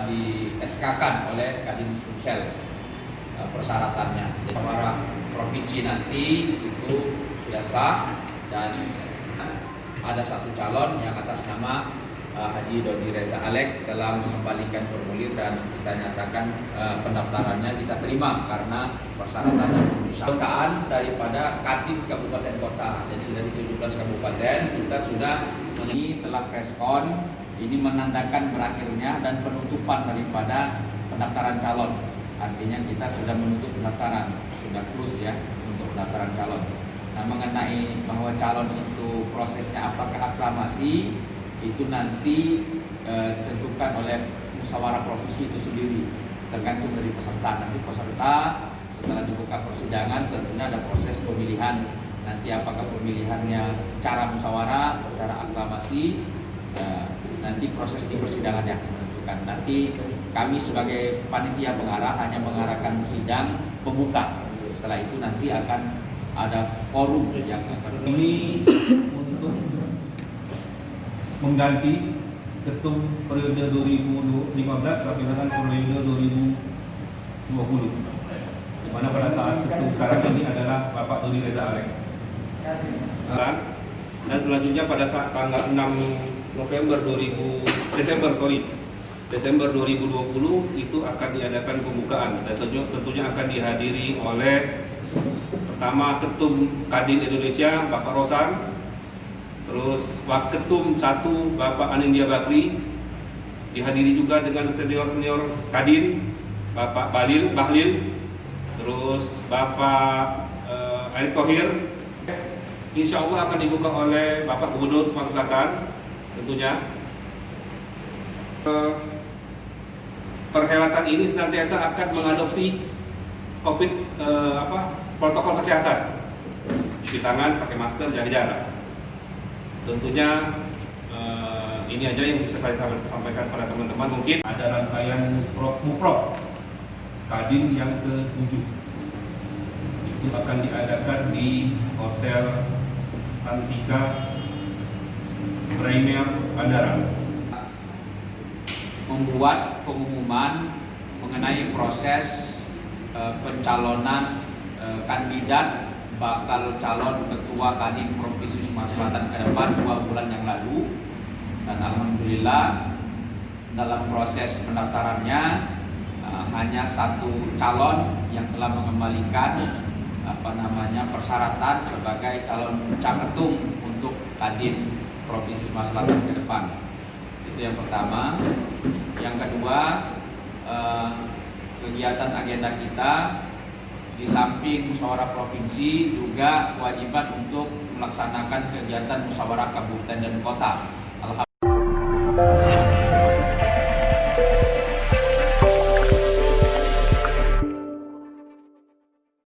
di SK-kan oleh Kadin Sumsel persyaratannya. Jadi para provinsi nanti itu sudah sah dan ada satu calon yang atas nama Haji Dodi Reza Alek telah mengembalikan formulir dan kita nyatakan pendaftarannya kita terima karena persyaratannya perusahaan daripada Kadin Kabupaten Kota. Jadi dari 17 kabupaten kita sudah telah respon. Ini menandakan berakhirnya dan penutupan daripada pendaftaran calon. Artinya kita sudah menutup pendaftaran, sudah close ya untuk pendaftaran calon. Nah, mengenai bahwa calon itu prosesnya apakah aklamasi, itu nanti ditentukan oleh musyawarah provinsi itu sendiri, tergantung dari peserta. Nanti peserta setelah dibuka persidangan tentunya ada proses pemilihan. Nanti apakah pemilihannya cara musyawarah atau cara aklamasi, nanti proses di persidangan yang menentukan. Nanti kami sebagai panitia pengarah hanya mengarahkan sidang pembuka. Setelah itu nanti akan ada forum yang akan ini untuk mengganti ketum periode 2015 sampai dengan periode 2020, di mana pada saat ketum sekarang ini adalah Bapak Dodi Reza Alek. Dan selanjutnya pada saat tanggal 6 Desember 2020 itu akan diadakan pembukaan dan tentunya akan dihadiri oleh pertama Ketum Kadin Indonesia Bapak Rosan, terus Waketum 1 Bapak Anindya Bakri, dihadiri juga dengan senior Kadin Bapak Bahlil, terus Bapak Erick Thohir. Insya Allah akan dibuka oleh Bapak Gubernur Sumatera Selatan tentunya. Perhelatan ini senantiasa akan mengadopsi protokol kesehatan, cuci tangan, pakai masker, jaga jarak. Tentunya ini aja yang bisa saya sampaikan pada teman-teman. Mungkin ada rangkaian muprok Kadin yang ke-7 itu akan diadakan di Hotel Santika Premier Bandara. Membuat pengumuman mengenai proses pencalonan kandidat bakal calon ketua Kadin Provinsi Sumatera Selatan ke depan 2 bulan yang lalu, dan alhamdulillah dalam proses pendaftarannya hanya satu calon yang telah mengembalikan persyaratan sebagai calon caketum untuk Kadin Provinsi Sumatera Selatan ke depan. Itu yang pertama. Yang kedua, kegiatan agenda kita di samping musyawarah provinsi juga kewajiban untuk melaksanakan kegiatan musyawarah kabupaten dan kota. Alhamdulillah.